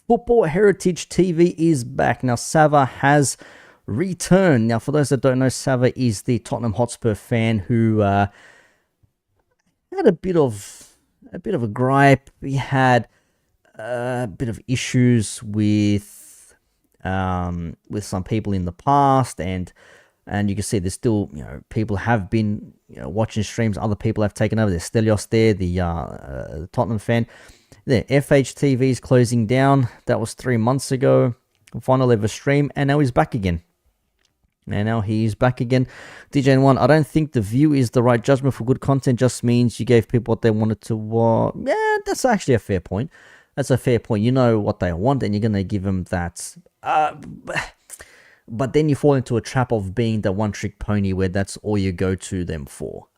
Football Heritage TV is back. Now, Savva has returned. Now, for those that don't know, Savva is the Tottenham Hotspur fan who had a bit of a gripe. He had a bit of issues with some people in the past, and you can see there's still, people have been watching streams. Other people have taken over. There's Stelios there, the Tottenham fan. The FHTV is closing down. That was 3 months ago. Final ever stream, and now he's back again. DJ1, I don't think the view is the right judgment for good content. Just means you gave people what they wanted to watch. Yeah, that's actually a fair point. That's a fair point. You know what they want, and you're going to give them that. But then you fall into a trap of being the one-trick pony where that's all you go to them for.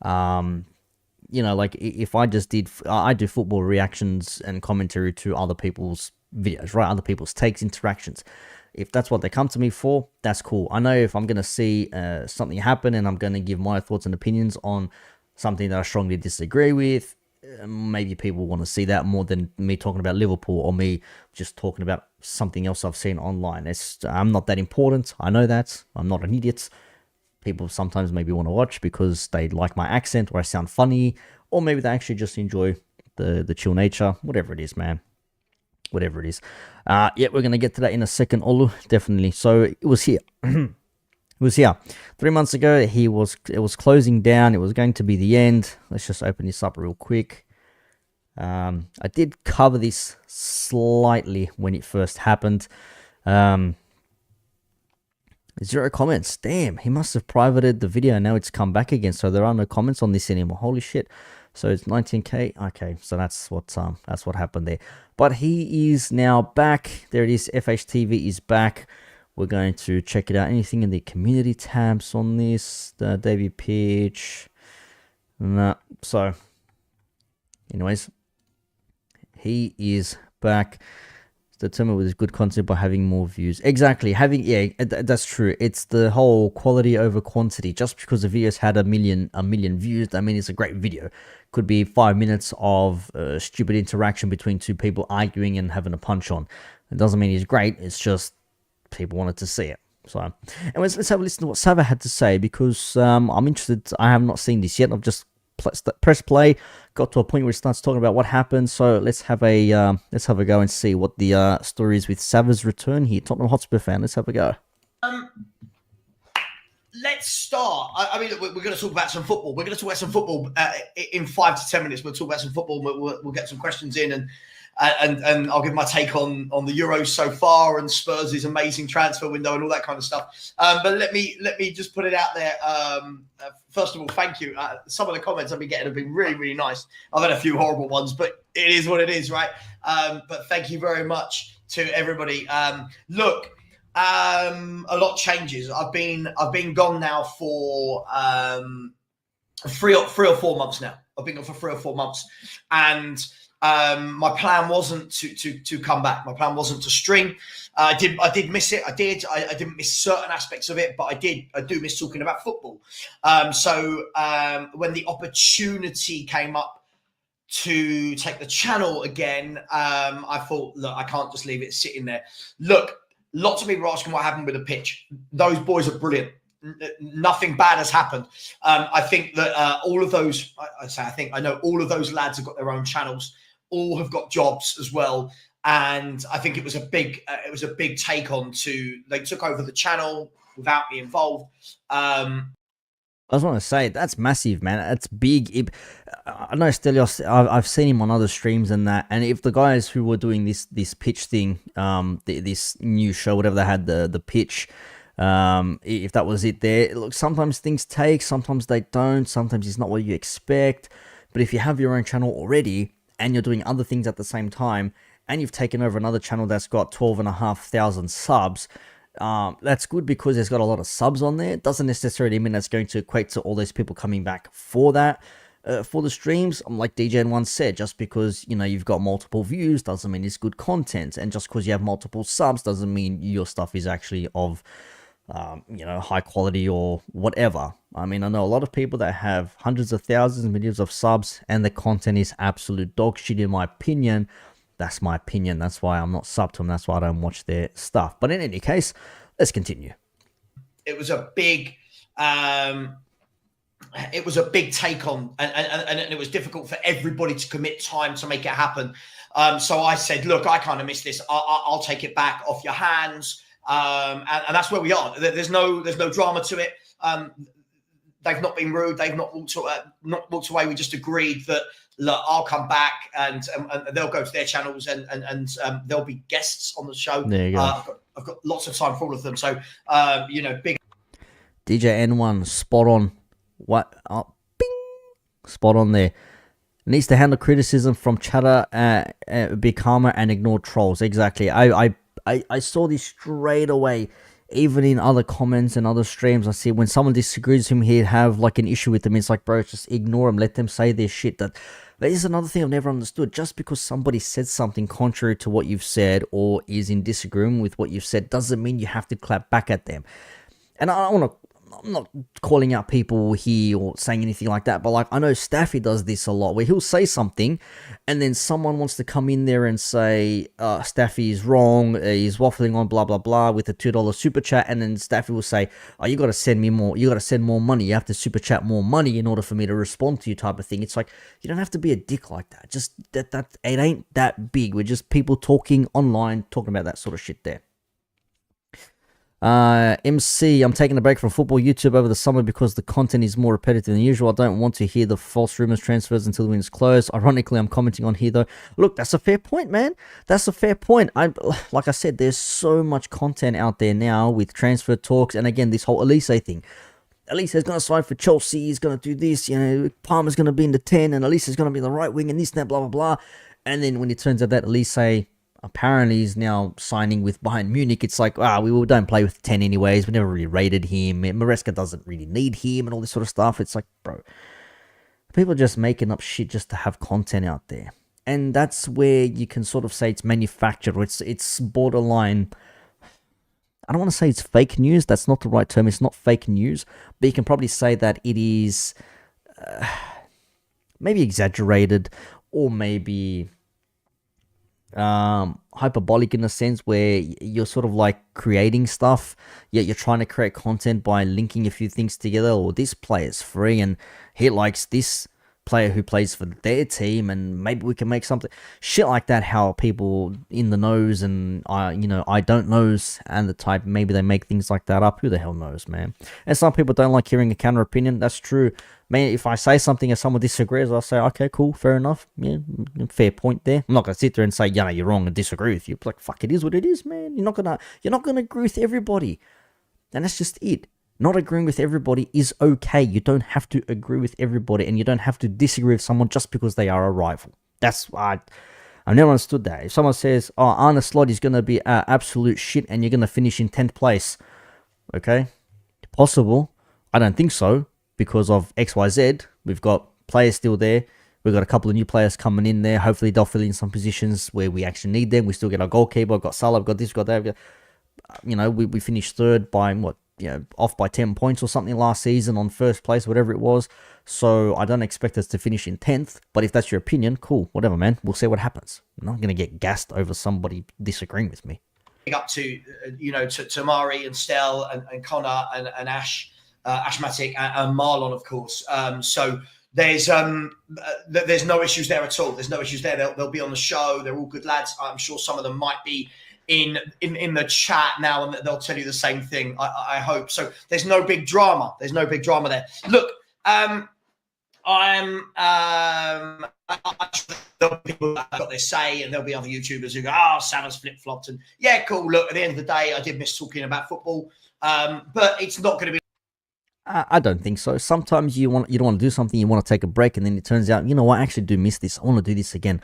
Like if I do football reactions and commentary to other people's videos, right? Other people's takes, interactions. If that's what they come to me for, that's cool. I know if I'm going to see something happen and I'm going to give my thoughts and opinions on something that I strongly disagree with, maybe people want to see that more than me talking about Liverpool or me just talking about something else I've seen online. I'm not that important. I know that. I'm not an idiot. People sometimes maybe want to watch because they like my accent or I sound funny, or maybe they actually just enjoy the chill nature. Whatever it is, man. Whatever it is. Yeah, we're going to get to that in a second, Olu. Definitely. So it was here. It was here. 3 months ago, it was closing down. It was going to be the end. Let's just open this up real quick. I did cover this slightly when it first happened. 0 comments. Damn, he must have privated the video and now it's come back again. So there are no comments on this anymore. Holy shit. So it's 19k. Okay, so that's what happened there. But he is now back. There it is. FHTV is back. We're going to check it out. Anything in the community tabs on this? The debut pitch. Nah. So, anyways, he is back. Determined with his good content by having more views. Exactly. That's true. It's the whole quality over quantity. Just because the video's had a million views, I mean, it's a great video. Could be 5 minutes of stupid interaction between two people arguing and having a punch on. It doesn't mean he's great. It's just people wanted to see it. So, anyways, let's have a listen to what Savva had to say, because I'm interested. I have not seen this yet. I've just press play, got to a point where it starts talking about what happened. So let's have a go and see what the story is with Savva's return here. Tottenham Hotspur fan, let's have a go. Let's start. I mean, we're going to talk about some football. We're going to talk about some football in 5 to 10 minutes. We'll talk about some football. We'll get some questions in, and I'll give my take on the Euros so far and Spurs' amazing transfer window and all that kind of stuff. But let me just put it out there. First of all, thank you. Some of the comments I've been getting have been really, really nice. I've had a few horrible ones, but it is what it is, right? But thank you very much to everybody. Look, a lot changes. I've been gone now for 3 or 4 months now. I've been gone for 3 or 4 months, and my plan wasn't to come back. My plan wasn't to stream. I did miss it. I didn't miss certain aspects of it, but I do miss talking about football. So when the opportunity came up to take the channel again, I thought, look, I can't just leave it sitting there. Look, lots of people are asking what happened with the pitch. Those boys are brilliant. Nothing bad has happened. I think that all of those, I know all of those lads have got their own channels. All have got jobs as well, and I think it was a big take on they took over the channel without me involved. I just want to say that's massive, man. That's big. I know Stelios. I've seen him on other streams and that. And if the guys who were doing this pitch thing, this new show, whatever they had, the pitch, if that was it there, look, sometimes things take, sometimes they don't, sometimes it's not what you expect. But if you have your own channel already and you're doing other things at the same time, and you've taken over another channel that's got 12,500 subs, that's good because there's got a lot of subs on there. It doesn't necessarily mean that's going to equate to all those people coming back for that. For the streams, like DJ once said, just because you've got multiple views doesn't mean it's good content, and just because you have multiple subs doesn't mean your stuff is actually of high quality or whatever. I mean, I know a lot of people that have hundreds of thousands, millions of subs, and the content is absolute dog shit in my opinion. That's my opinion. That's why I'm not sub to them. That's why I don't watch their stuff. But in any case, let's continue. It was a big take on, and it was difficult for everybody to commit time to make it happen. So I said, look, I kind of missed this. I'll take it back off your hands. And that's where we are. There's no drama to it. They've not been rude. They've not walked away. We just agreed that, look, I'll come back and they'll go to their channels and there'll be guests on the show. There you go. I've got lots of time for all of them. So, big. DJ N1, spot on. What? Oh, bing! Spot on there. Needs to handle criticism from chatter, be calmer and ignore trolls. Exactly. I saw this straight away. Even in other comments and other streams, I see when someone disagrees with him, he'd have like an issue with them. It's like, bro, just ignore them. Let them say their shit. That is another thing I've never understood. Just because somebody said something contrary to what you've said or is in disagreement with what you've said doesn't mean you have to clap back at them. And I'm not calling out people here or saying anything like that, but like I know Staffy does this a lot where he'll say something and then someone wants to come in there and say Staffy is wrong, he's waffling on blah blah blah with a $2 super chat, and then Staffy will say, oh, you got to send me more, you got to send more money, you have to super chat more money in order for me to respond to you type of thing. It's like, you don't have to be a dick like that. Just that it ain't that big. We're just people talking online, talking about that sort of shit there. MC, I'm taking a break from football YouTube over the summer because the content is more repetitive than usual. I don't want to hear the false rumors transfers until the wind's closed. Ironically, I'm commenting on here though. Look, that's a fair point, man. That's a fair point. Like I said, there's so much content out there now with transfer talks, and again, this whole Elise thing. Elise is going to sign for Chelsea. He's going to do this. Palmer's going to be in the 10, and Elise is going to be the right wing, and this and that, blah blah blah. And then when it turns out that Elise apparently he's now signing with Bayern Munich, it's like, we don't play with 10 anyways. We never really rated him. Maresca doesn't really need him and all this sort of stuff. It's like, bro, people are just making up shit just to have content out there. And that's where you can sort of say it's manufactured, or it's borderline. I don't want to say it's fake news. That's not the right term. It's not fake news. But you can probably say that it is maybe exaggerated, or maybe hyperbolic in a sense where you're sort of like creating stuff, yet you're trying to create content by linking a few things together. Or this player's free and he likes this player who plays for their team, and maybe we can make something shit like that. How people in the knows and I don't knows and the type, maybe they make things like that up. Who the hell knows, man? And some people don't like hearing a counter opinion. That's true, man. If I say something and someone disagrees, I'll say, okay, cool, fair enough, yeah, fair point there. I'm not gonna sit there and say, you're wrong and disagree with you. Like, fuck, it is what it is, man. You're not gonna agree with everybody, and that's just it. Not agreeing with everybody is okay. You don't have to agree with everybody, and you don't have to disagree with someone just because they are a rival. That's why I've never understood that. If someone says, Arne Slot is going to be absolute shit and you're going to finish in 10th place, okay, possible. I don't think so because of XYZ. We've got players still there. We've got a couple of new players coming in there. Hopefully they'll fill in some positions where we actually need them. We still get our goalkeeper. We've got Salah. We've got this. We've got that. We finished third by what? Off by 10 points or something last season on first place, whatever it was. So I don't expect us to finish in 10th. But if that's your opinion, cool, whatever, man. We'll see what happens. I'm not going to get gassed over somebody disagreeing with me. Up to, to Mari and Stell and Connor and Ash, Ashmatic and Marlon, of course. So there's no issues there at all. There's no issues there. They'll be on the show. They're all good lads. I'm sure some of them might be in the chat now, and they'll tell you the same thing. I hope so. There's no big drama. There's no big drama there. Look, there'll be people that got their say, and there'll be other YouTubers who go, Savva's flip-flopped, and yeah, cool. Look, at the end of the day, I did miss talking about football, but it's not going to be. I don't think so. Sometimes you don't want to do something, you want to take a break, and then it turns out, I actually do miss this. I want to do this again.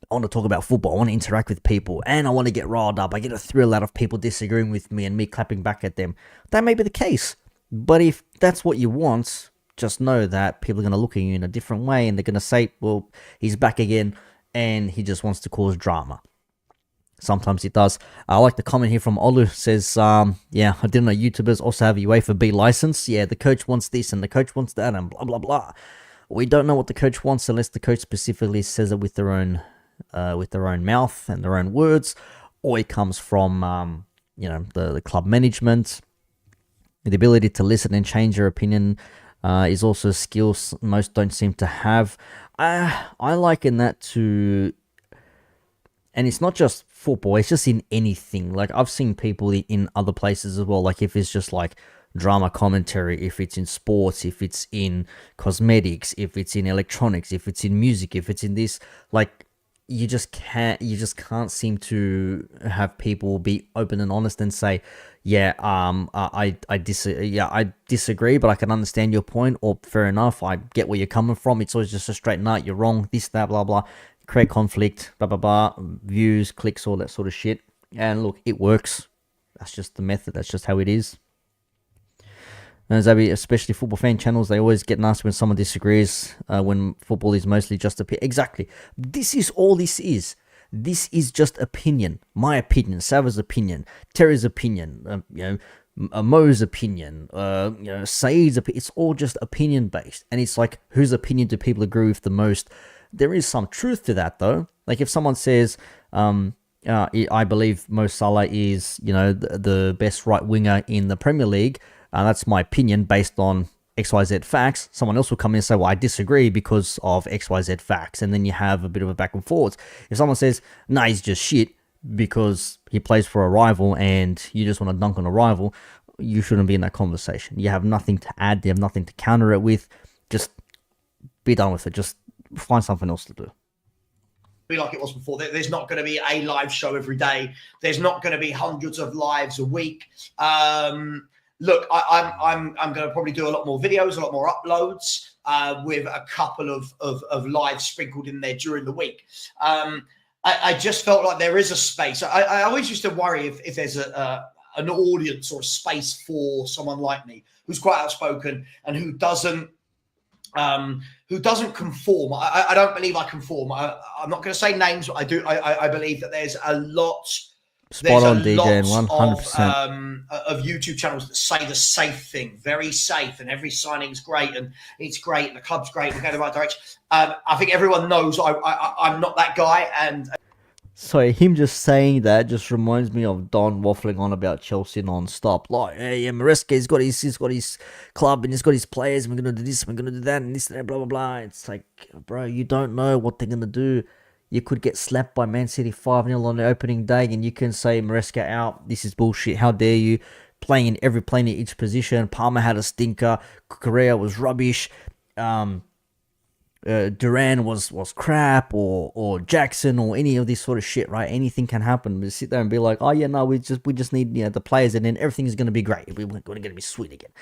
I want to talk about football. I want to interact with people, and I want to get riled up. I get a thrill out of people disagreeing with me and me clapping back at them. That may be the case, but if that's what you want, just know that people are going to look at you in a different way, and they're going to say, well, he's back again, and he just wants to cause drama. Sometimes it does. I like the comment here from Olu. Says, I didn't know YouTubers also have a UEFA B license. Yeah, the coach wants this, and the coach wants that, and blah, blah, blah. We don't know what the coach wants unless the coach specifically says it with their own with their own mouth and their own words, or it comes from the club management. The ability to listen and change your opinion is also a skill most don't seem to have. I liken that to, and it's not just football, it's just in anything. Like, I've seen people in other places as well, like if it's just like drama commentary, if it's in sports, if it's in cosmetics, if it's in electronics, if it's in music, if it's in this, like, you just can't seem to have people be open and honest and say, I disagree, but I can understand your point, or fair enough, I get where you're coming from. It's always just a straight, no, you're wrong, this, that, blah, blah, create conflict, blah, blah, blah, views, clicks, all that sort of shit. And look, it works. That's just the method. That's just how it is. And especially football fan channels, they always get nasty when someone disagrees, when football is mostly just opinion. Exactly. This is all this is. This is just opinion. My opinion, Savva's opinion, Terry's opinion, Mo's opinion, Saeed's opinion. It's all just opinion based. And it's like, whose opinion do people agree with the most? There is some truth to that, though. Like, if someone says, I believe Mo Salah is, the best right winger in the Premier League, that's my opinion based on XYZ facts. Someone else will come in and say, well, I disagree because of XYZ facts. And then you have a bit of a back and forth. If someone says, nah, he's just shit because he plays for a rival and you just want to dunk on a rival, you shouldn't be in that conversation. You have nothing to add. You have nothing to counter it with. Just be done with it. Just find something else to do. Be like it was before. There's not going to be a live show every day. There's not going to be hundreds of lives a week. Look, I'm going to probably do a lot more videos, a lot more uploads, with a couple of lives sprinkled in there during the week. I just felt like there is a space. I always used to worry if there's an audience or a space for someone like me who's quite outspoken and who doesn't conform. I don't believe I conform. I'm not going to say names, but I do. I believe that there's a lot. Spot on, DJ, 100%. Of YouTube channels that say the safe thing, very safe, and every signing's great, and it's great, and the club's great, we're going in the right direction. I think everyone knows I'm not that guy, and so him just saying that just reminds me of Don waffling on about Chelsea non-stop. Like, hey, Maresca's got his club and he's got his players, and we're going to do this, and we're going to do that, and this, and that, blah, blah, blah. It's like, bro, you don't know what they're going to do. You could get slapped by Man City 5-0 on the opening day, and you can say, Maresca out, this is bullshit, how dare you, playing in each position. Palmer had a stinker, Correa was rubbish, Duran was crap, or Jackson, or any of this sort of shit, right? Anything can happen. We sit there and be like, oh yeah, no, we just need the players, and then everything is going to be great. We're going to be sweet again.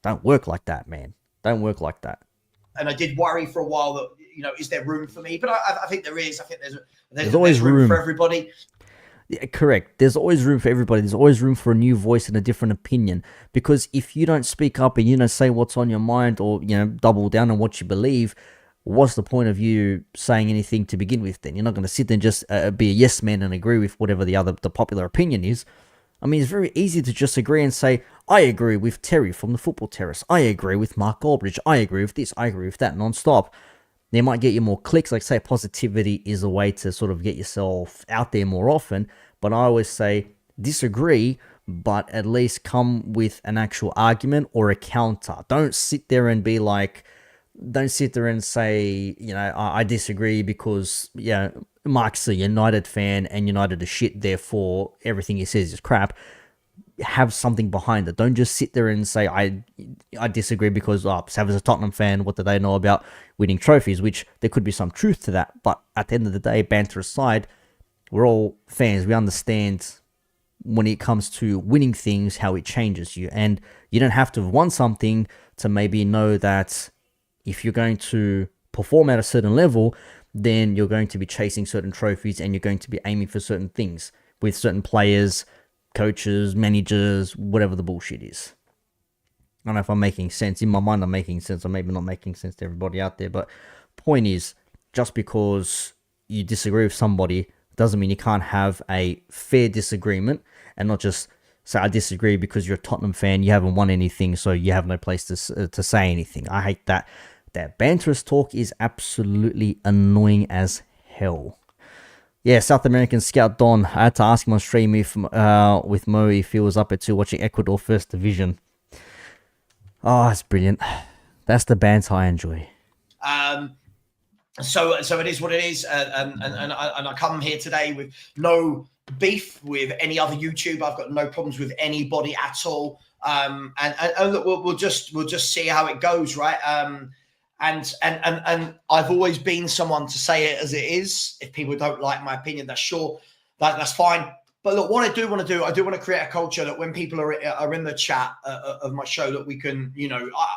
Don't work like that, man. Don't work like that. And I did worry for a while that, is there room for me? But I think there is. I think there's always room for everybody. Yeah, correct. There's always room for everybody. There's always room for a new voice and a different opinion. Because if you don't speak up and you don't say what's on your mind, or double down on what you believe, what's the point of you saying anything to begin with? Then you're not going to sit there and just be a yes man and agree with whatever the popular opinion is. I mean, it's very easy to just agree and say, I agree with Terry from the Football Terrace. I agree with Mark Goldbridge. I agree with this. I agree with that, non-stop. They might get you more clicks. Like, say, positivity is a way to sort of get yourself out there more often. But I always say, disagree, but at least come with an actual argument or a counter. Don't sit there and be like, don't sit there and say, I disagree because, Mark's a United fan and United is shit, therefore everything he says is crap. Have something behind it. Don't just sit there and say, I disagree because Savva's a Tottenham fan. What do they know about winning trophies? Which there could be some truth to that. But at the end of the day, banter aside, we're all fans. We understand when it comes to winning things, how it changes you. And you don't have to have won something to maybe know that if you're going to perform at a certain level, then you're going to be chasing certain trophies and you're going to be aiming for certain things with certain players, coaches, managers, whatever the bullshit is. I don't know if I'm making sense. In my mind, I'm making sense, or maybe not making sense to everybody out there. But point is, just because you disagree with somebody doesn't mean you can't have a fair disagreement and not just say, I disagree because you're a Tottenham fan, you haven't won anything, so you have no place to say anything. I hate that. That banterous talk is absolutely annoying as hell. Yeah, South American scout Don. I had to ask him on stream if with Mo if he was up at 2 watching Ecuador First Division. Oh, it's brilliant. That's the bands I enjoy. So it is what it is, and I come here today with no beef with any other YouTuber. I've got no problems with anybody at all. And look, we'll just see how it goes, right? And I've always been someone to say it as it is. If people don't like my opinion, that's fine. But look, what I do want to create a culture that when people are in the chat of my show, that we can,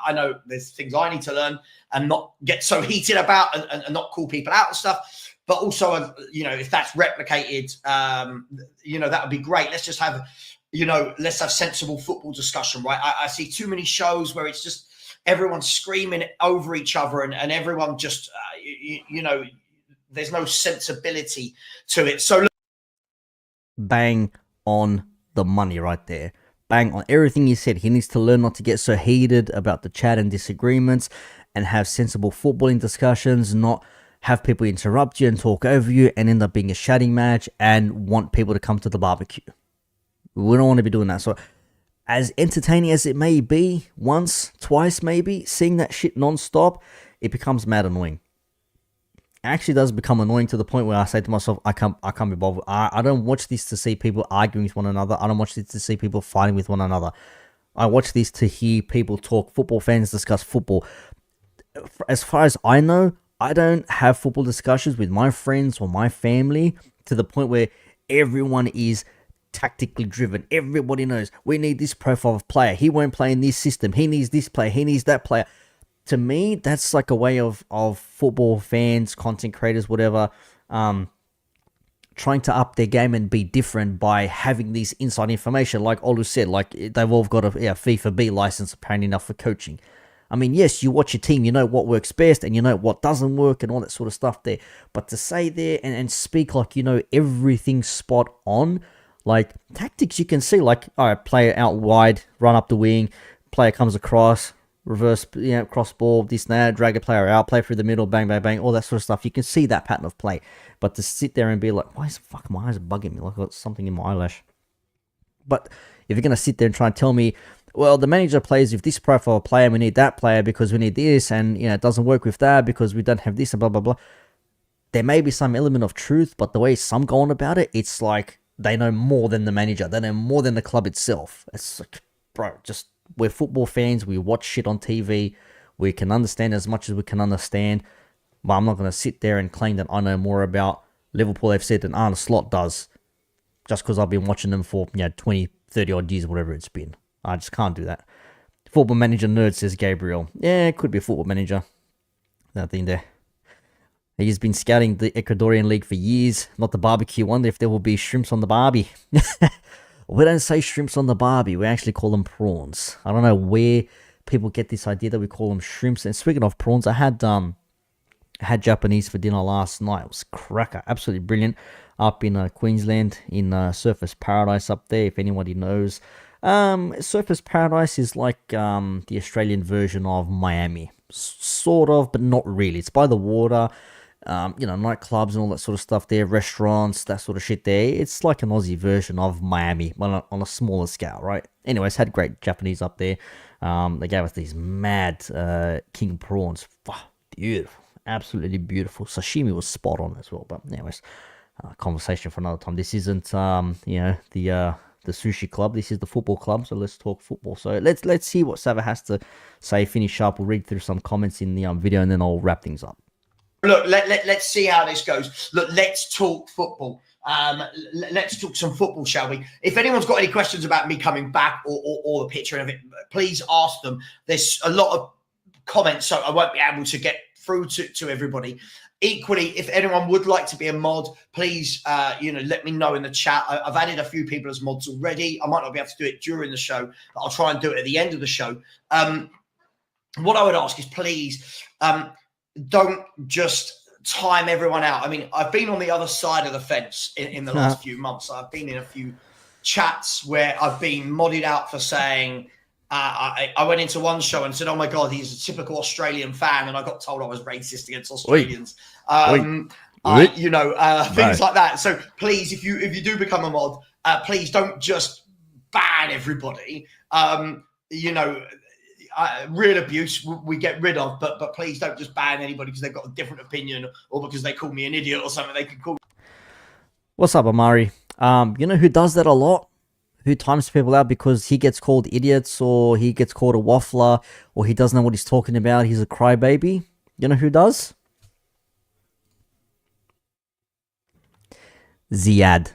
I know there's things I need to learn and not get so heated about and not call people out and stuff. But also, if that's replicated, that would be great. Let's just have, let's have sensible football discussion, right? I see too many shows where it's just everyone screaming over each other and everyone just, there's no sensibility to it. So bang on the money right there. Bang on everything he said. He needs to learn not to get so heated about the chat and disagreements and have sensible footballing discussions, not have people interrupt you and talk over you and end up being a shouting match and want people to come to the barbecue. We don't want to be doing that. So as entertaining as it may be, once, twice maybe, seeing that shit non-stop, it becomes mad annoying. Actually does become annoying to the point where I say to myself, I can't be bothered. I don't watch this to see people arguing with one another. I don't watch this to see people fighting with one another. I watch this to hear people talk. Football fans discuss football. As far as I know, I don't have football discussions with my friends or my family to the point where everyone is tactically driven. Everybody knows we need this profile of player. He won't play in this system. He needs this player. He needs that player. To me, that's like a way of football fans, content creators, whatever, trying to up their game and be different by having these inside information. Like Olu said, like they've all got a FIFA B license apparently enough for coaching. I mean, yes, you watch your team, you know what works best and you know what doesn't work and all that sort of stuff there. But to say there and speak like you know everything spot on, like tactics you can see, like, all right, player out wide, run up the wing, player comes across, reverse, cross ball, this and that, drag a player out, play through the middle, bang, bang, bang, all that sort of stuff. You can see that pattern of play. But to sit there and be like, why is my eyes bugging me? Like I've got something in my eyelash. But if you're going to sit there and try and tell me, well, the manager plays with this profile of player, we need that player because we need this, and it doesn't work with that because we don't have this, and blah, blah, blah. There may be some element of truth, but the way some go on about it, it's like they know more than the manager. They know more than the club itself. It's like, bro, just... we're football fans. We watch shit on TV. We can understand as much as we can understand. But I'm not going to sit there and claim that I know more about Liverpool FC than Arne Slot does. Just because I've been watching them for 20, 30 odd years, whatever it's been. I just can't do that. Football manager nerd, says Gabriel. Yeah, it could be a football manager. Nothing there. He's been scouting the Ecuadorian league for years. Not the barbecue. Wonder if there will be shrimps on the barbie. We don't say shrimps on the barbie. We actually call them prawns. I don't know where people get this idea that we call them shrimps. And speaking of prawns, I had Japanese for dinner last night. It was cracker. Absolutely brilliant. Up in Queensland, in Surfers Paradise up there, if anybody knows. Surfers Paradise is like the Australian version of Miami. Sort of, but not really. It's by the water. Nightclubs and all that sort of stuff there, restaurants, that sort of shit there. It's like an Aussie version of Miami, but on a smaller scale, right? Anyways, had great Japanese up there. They gave us these mad king prawns. Beautiful. Absolutely beautiful. Sashimi was spot on as well. But anyways, conversation for another time. This isn't, the sushi club. This is the football club, so let's talk football. So let's see what Savva has to say, finish up. We'll read through some comments in the video, and then I'll wrap things up. Look, let's see how this goes. Look, let's talk football. Let's talk some football, shall we? If anyone's got any questions about me coming back or the picture of it, please ask them. There's a lot of comments, so I won't be able to get through to everybody. Equally, if anyone would like to be a mod, please, let me know in the chat. I've added a few people as mods already. I might not be able to do it during the show, but I'll try and do it at the end of the show. What I would ask is please don't just time everyone out. I mean, I've been on the other side of the fence in the last few months. I've been in a few chats where I've been modded out for saying, I went into one show and said, oh my God, he's a typical Australian fan. And I got told I was racist against Australians. you know, things like that. So please, if you do become a mod, please don't just ban everybody. You know, real abuse we get rid of, but please don't just ban anybody because they've got a different opinion or because they call me an idiot or something. They could call. What's up, Amari? You know who does that a lot? Who times people out because he gets called idiots or he gets called a waffler or he doesn't know what he's talking about. He's a crybaby. You know who does? Ziad.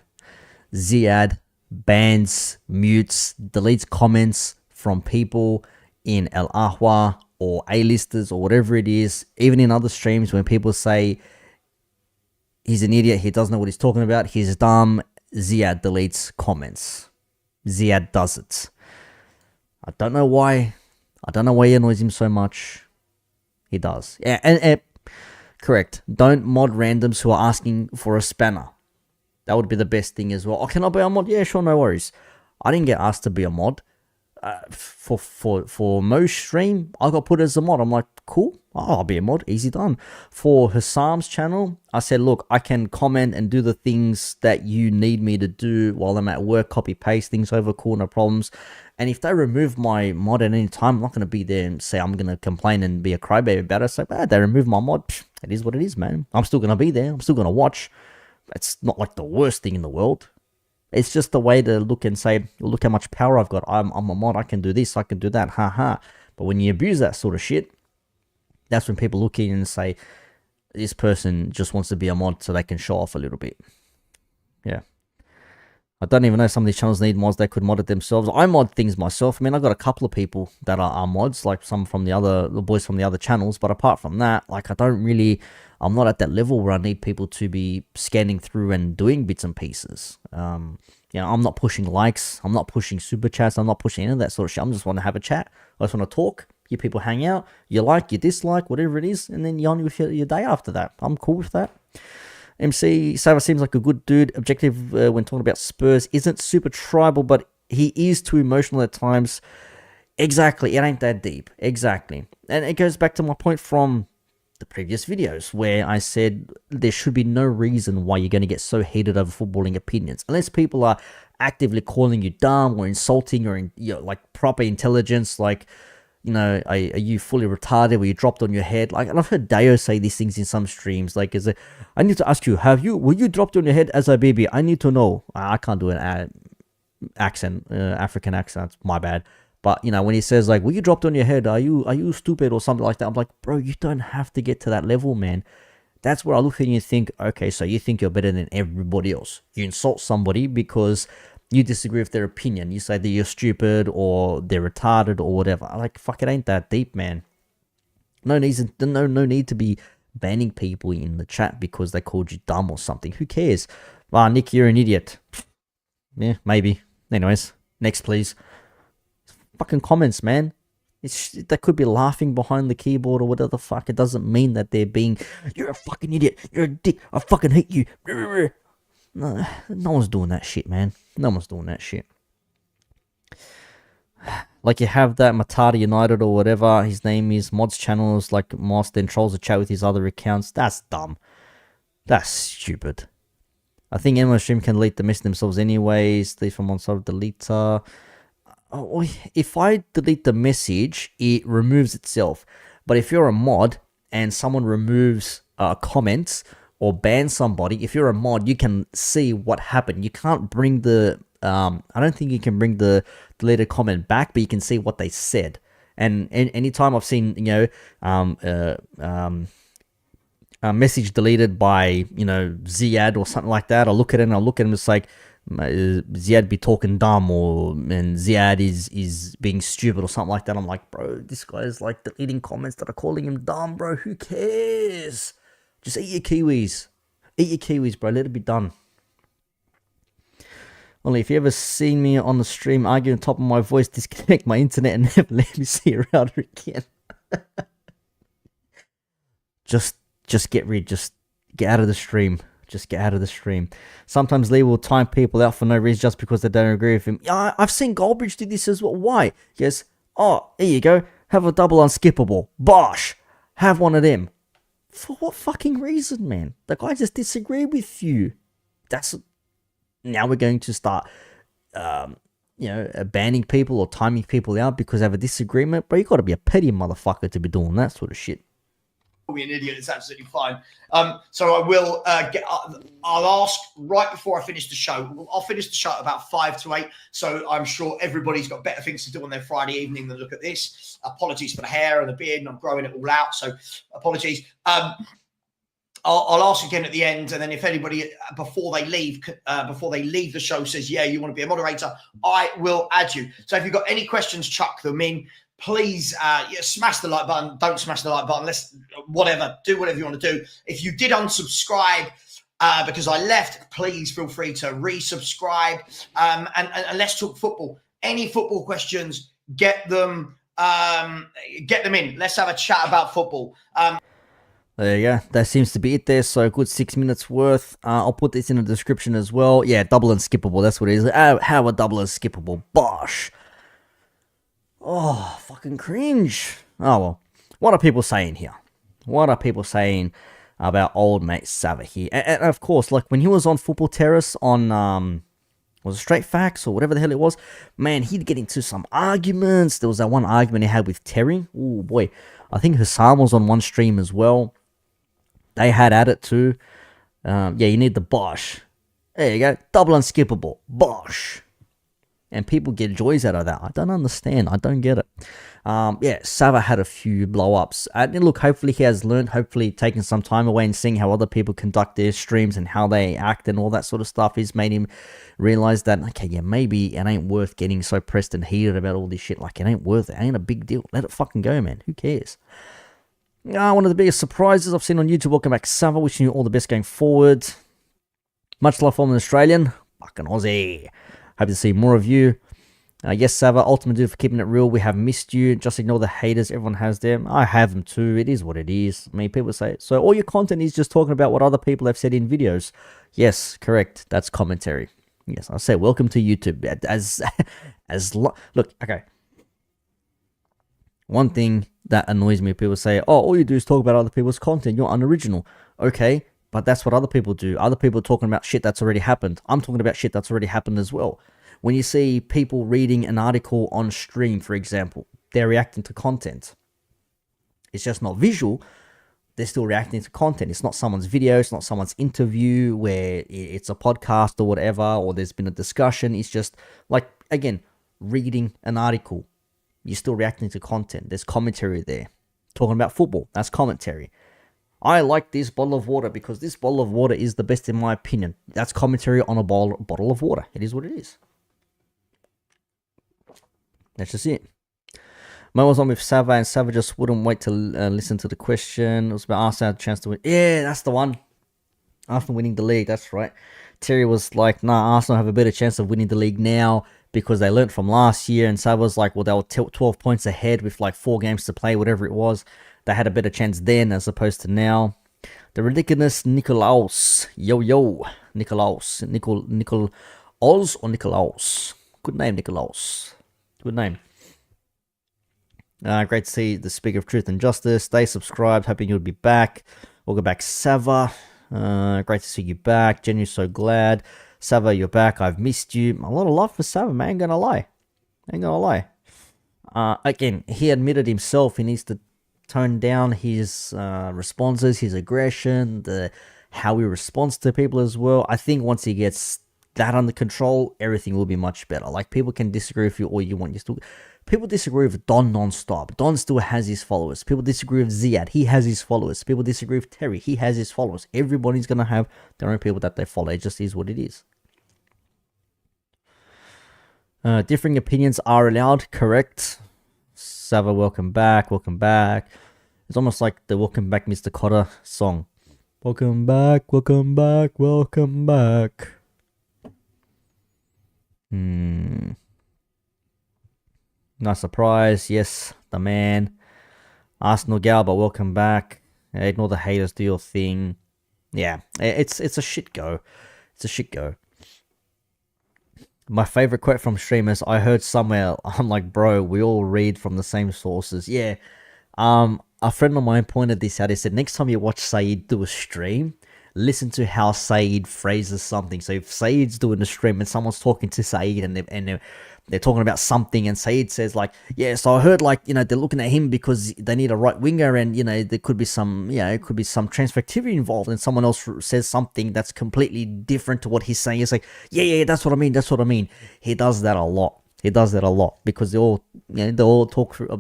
Ziad bans, mutes, deletes comments from people in El Ahwa or A-listers or whatever it is. Even in other streams when people say he's an idiot, he doesn't know what he's talking about, he's dumb, Ziad deletes comments. Ziad does it. I don't know why. I don't know why he annoys him so much. He does. Yeah, and correct. Don't mod randoms who are asking for a spanner. That would be the best thing as well. Oh, can I be a mod? Yeah, sure, no worries. I didn't get asked to be a mod. For Mo's stream, I got put as a mod. I'm like, cool. Oh, I'll be a mod. Easy done. For Hassam's channel, I said, look, I can comment and do the things that you need me to do while I'm at work, copy paste things over, cool, no problems. And if they remove my mod at any time, I'm not going to be there and say I'm going to complain and be a crybaby about it. So, they remove my mod. It is what it is, man. I'm still going to be there. I'm still going to watch. It's not like the worst thing in the world. It's just a way to look and say, look how much power I've got. I'm a mod. I can do this. I can do that. Ha. But when you abuse that sort of shit, that's when people look in and say, this person just wants to be a mod so they can show off a little bit. Yeah. I don't even know some of these channels need mods. They could mod it themselves. I mod things myself. I mean, I've got a couple of people that are mods, like some from the boys from the other channels. But apart from that, like I'm not at that level where I need people to be scanning through and doing bits and pieces. I'm not pushing likes. I'm not pushing super chats. I'm not pushing any of that sort of shit. I just want to have a chat. I just want to talk. You people hang out. You like, you dislike, whatever it is. And then you're on with your day after that. I'm cool with that. MC Savva seems like a good dude. Objective when talking about Spurs isn't super tribal, but he is too emotional at times. Exactly. It ain't that deep. Exactly. And it goes back to my point from the previous videos where I said there should be no reason why you're going to get so heated over footballing opinions. Unless people are actively calling you dumb or insulting or like proper intelligence, like, are you fully retarded? Were you dropped on your head? Like, and I've heard Dayo say these things in some streams. Like, I need to ask you, were you dropped on your head as a baby? I need to know. I can't do an accent, African accent. My bad. But when he says like, "Were you dropped on your head? Are you stupid?" or something like that, I'm like, bro, you don't have to get to that level, man. That's where I look at you and think, okay, so you think you're better than everybody else. You insult somebody because you disagree with their opinion. You say that you're stupid or they're retarded or whatever. Like, fuck, it ain't that deep, man. No need to be banning people in the chat because they called you dumb or something. Who cares? Nick, you're an idiot. Yeah, maybe. Anyways, next, please. Fucking comments, man. They could be laughing behind the keyboard or whatever the fuck. It doesn't mean that they're being, you're a fucking idiot. You're a dick. I fucking hate you. No one's doing that shit, man. No one's doing that shit. Like, you have that Matata United or whatever his name is, mods channels like Moss, then trolls a chat with his other accounts. That's dumb. That's stupid. I think anyone stream can delete the message themselves anyways. Delete from one side of deleter. If I delete the message, it removes itself. But if you're a mod and someone removes comments or bans somebody, if you're a mod, you can see what happened. You can't bring the I don't think you can bring the deleted comment back, but you can see what they said. And anytime I've seen a message deleted by Ziad or something like that, I look at it and it's like, Ziad be talking dumb and Ziad is being stupid or something like that. I'm like, bro, this guy is like deleting comments that are calling him dumb, bro. Who cares? Just eat your kiwis. Eat your kiwis, bro. Let it be done. Only if you ever seen me on the stream arguing on top of my voice, disconnect my internet and never let me see your router again. Just get out of the stream. Just get out of the stream. Sometimes Lee will time people out for no reason just because they don't agree with him. Yeah, I've seen Goldbridge do this as well. Why? Yes. Oh, here you go. Have a double unskippable. Bosh. Have one of them. For what fucking reason, man? The guy just disagreed with you. Now we're going to start, banning people or timing people out because they have a disagreement. But you got to be a petty motherfucker to be doing that sort of shit. Be an idiot. It's absolutely fine. So I will I'll ask right before I finish the show. I'll finish the show at about 5 to 8. So I'm sure everybody's got better things to do on their Friday evening than look at this. Apologies for the hair and the beard, and I'm growing it all out. So apologies. I'll ask again at the end, and then if anybody before they leave the show says, "Yeah, you want to be a moderator," I will add you. So if you've got any questions, chuck them in. Please smash the like button. Don't smash the like button. Do whatever you want to do. If you did unsubscribe because I left, please feel free to resubscribe. And let's talk football. Any football questions, get them in. Let's have a chat about football. There you go. That seems to be it there. So a good 6 minutes worth. I'll put this in the description as well. Yeah, double and skippable. That's what it is. How a double is skippable. Bosh. Oh, fucking cringe. Oh, well. What are people saying here? What are people saying about old mate Savva here? And of course, like when he was on Football Terrace on, was it Straight Facts or whatever the hell it was? Man, he'd get into some arguments. There was that one argument he had with Terry. Oh, boy. I think Hassan was on one stream as well. They had at it too. You need the bosh. There you go. Double unskippable. Bosh. And people get joys out of that. I don't understand. I don't get it. Savva had a few blow-ups. And look, hopefully he has learned, hopefully taking some time away and seeing how other people conduct their streams and how they act and all that sort of stuff has made him realize that, okay, yeah, maybe it ain't worth getting so pressed and heated about all this shit. Like, it ain't worth it. It ain't a big deal. Let it fucking go, man. Who cares? One of the biggest surprises I've seen on YouTube. Welcome back, Savva. Wishing you all the best going forward. Much love from an Australian. Fucking Aussie. Hope to see more of you. Yes, Savva, ultimate dude for keeping it real. We have missed you. Just ignore the haters. Everyone has them. I have them too. It is what it is. I mean, people say it. So all your content is just talking about what other people have said in videos. Yes, correct. That's commentary. Yes, I say welcome to YouTube. Look, okay. One thing that annoys me, people say, oh, all you do is talk about other people's content. You're unoriginal. Okay, but that's what other people do. Other people are talking about shit that's already happened. I'm talking about shit that's already happened as well. When you see people reading an article on stream, for example, they're reacting to content. It's just not visual. They're still reacting to content. It's not someone's video. It's not someone's interview where it's a podcast or whatever, or there's been a discussion. It's just like, again, reading an article. You're still reacting to content. There's commentary there. Talking about football, that's commentary. I like this bottle of water because this bottle of water is the best in my opinion. That's commentary on a bottle of water. It is what it is. That's just it. Mo was on with Savva, and Savva just wouldn't wait to listen to the question. It was about Arsenal had a chance to win. Yeah, that's the one. Arsenal winning the league, that's right. Terry was like, nah, Arsenal have a better chance of winning the league now because they learnt from last year. And Savva was like, well, they were 12 points ahead with like 4 games to play, whatever it was. They had a better chance then as opposed to now. The ridiculous Nikolaos. Yo. Nikolaos. Nikolaos or Nikolaos? Good name, Nikolaos. Good name. Great to see the Speaker of Truth and Justice. Stay subscribed. Hoping you'll be back. Welcome back, Savva. Great to see you back. Genuinely so glad. Savva, you're back. I've missed you. A lot of love for Savva, man. Ain't gonna lie. Again, he admitted himself he needs to tone down his responses, his aggression, how he responds to people as well. I think once he gets that under control, everything will be much better. Like, people can disagree with you all you want. People disagree with Don non-stop. Don still has his followers. People disagree with Ziad. He has his followers. People disagree with Terry. He has his followers. Everybody's going to have their own people that they follow. It just is what it is. Differing opinions are allowed. Correct. Savva, welcome back. Welcome back. It's almost like the Welcome Back Mr. Cotter song. Welcome back. Welcome back. Welcome back. Nice surprise. Yes, the man. Arsenal Galba, welcome back. Ignore the haters, do your thing. Yeah, it's a shit go. It's a shit go. My favorite quote from streamers, I heard somewhere, I'm like, bro, we all read from the same sources. Yeah. a friend of mine pointed this out. He said, next time you watch Saeed do a stream, listen to how Saeed phrases something. So if Saeed's doing a stream and someone's talking to Saeed and they're talking about something, and Saeed says like, yeah, so I heard like, they're looking at him because they need a right winger, and there could be some, it could be some transfer activity involved, and someone else says something that's completely different to what he's saying. It's like, yeah, that's what I mean. He does that a lot. Because they all, they all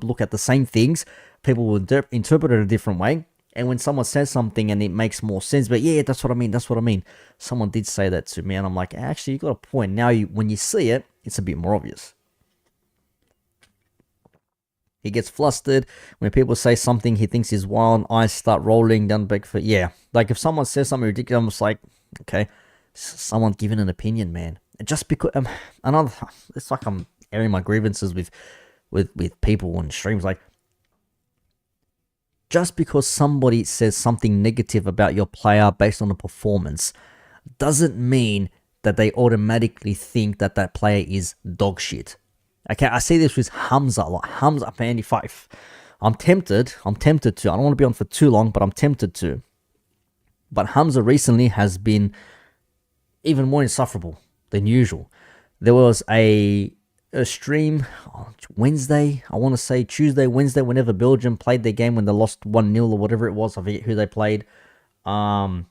look at the same things. People will interpret it a different way. And when someone says something and it makes more sense, but yeah, that's what I mean. Someone did say that to me, and I'm like, actually, you got a point. Now, when you see it, it's a bit more obvious. He gets flustered when people say something he thinks is wild. Eyes start rolling down the back for, yeah. Like if someone says something ridiculous, I'm just like, okay, someone giving an opinion, man. Just because it's like I'm airing my grievances with people on streams. Like, just because somebody says something negative about your player based on the performance doesn't mean that they automatically think that that player is dog shit. Okay, I see this with Hamza. Like Hamza, man, if I'm tempted to. I don't want to be on for too long, but I'm tempted to. But Hamza recently has been even more insufferable than usual. There was a stream Wednesday, I want to say Tuesday, Wednesday, whenever Belgium played their game when they lost 1-0 or whatever it was. I forget who they played. And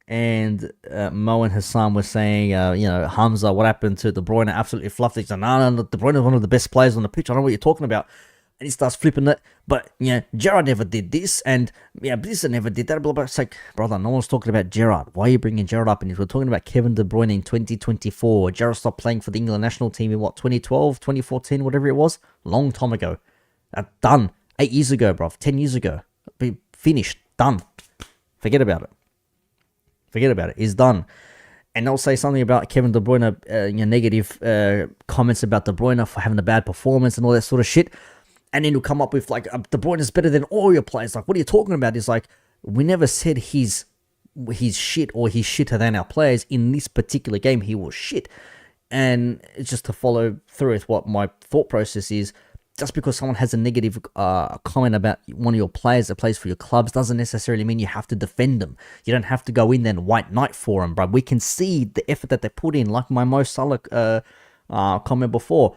Mo and Hassan were saying, Hamza, what happened to De Bruyne? Absolutely fluffed. He said, no, De Bruyne is one of the best players on the pitch. I don't know what you're talking about. And he starts flipping it. But, Gerrard never did this. And, Blizzard never did that. Blah, blah. It's like, brother, no one's talking about Gerrard. Why are you bringing Gerrard up? And if we're talking about Kevin De Bruyne in 2024, Gerrard stopped playing for the England national team in, 2012, 2014, whatever it was? Long time ago. Done. 8 years ago, bro. 10 years ago. Be finished. Done. Forget about it. It's done. And they'll say something about Kevin De Bruyne, negative comments about De Bruyne for having a bad performance and all that sort of shit. And then he'll come up with like, De Bruyne is better than all your players. Like, what are you talking about? It's like, we never said he's shit or he's shitter than our players. In this particular game, he was shit. And it's just to follow through with what my thought process is. Just because someone has a negative comment about one of your players that plays for your clubs doesn't necessarily mean you have to defend them. You don't have to go in there and white knight for them, bro. We can see the effort that they put in, like my Mo Salah comment before.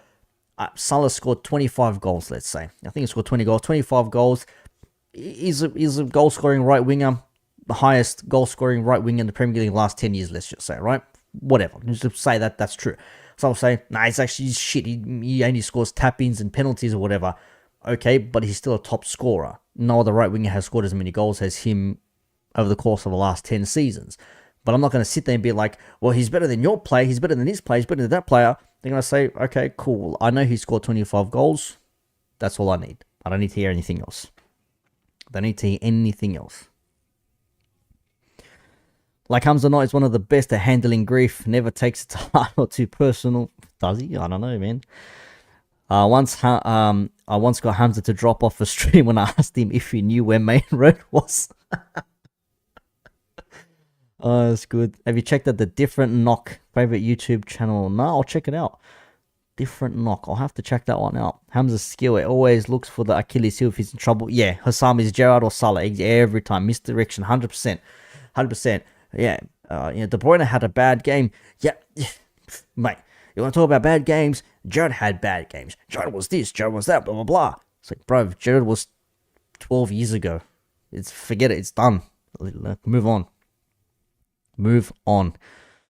Salah scored 25 goals, let's say. I think he scored 20 goals, 25 goals. He's a goal-scoring right winger, the highest goal-scoring right winger in the Premier League in the last 10 years, let's just say, right? Whatever. Just say that that's true. So I'll say, nah, it's actually shit. He only scores tap-ins and penalties or whatever. Okay, but he's still a top scorer. No other right winger has scored as many goals as him over the course of the last 10 seasons. But I'm not going to sit there and be like, well, he's better than your player, he's better than this player, he's better than that player. They're going to say, okay, cool. I know he scored 25 goals. That's all I need. I don't need to hear anything else. Like Hamza Knight is one of the best at handling grief, never takes it to heart or too personal. Does he? I don't know, man. I once got Hamza to drop off a stream when I asked him if he knew where Main Road was. Oh, that's good. Have you checked out the Different Knock favorite YouTube channel? No, I'll check it out. Different Knock. I'll have to check that one out. Hamza's skill. It always looks for the Achilles heel if he's in trouble. Yeah, Hassam is Gerrard or Salah every time. Misdirection, 100%. 100%. Yeah. De Bruyne had a bad game. Yeah. Mate, you want to talk about bad games? Gerrard had bad games. Gerrard was this. Gerrard was that. Blah, blah, blah. It's like, bro, Gerrard was 12 years ago. Forget it. It's done. Move on.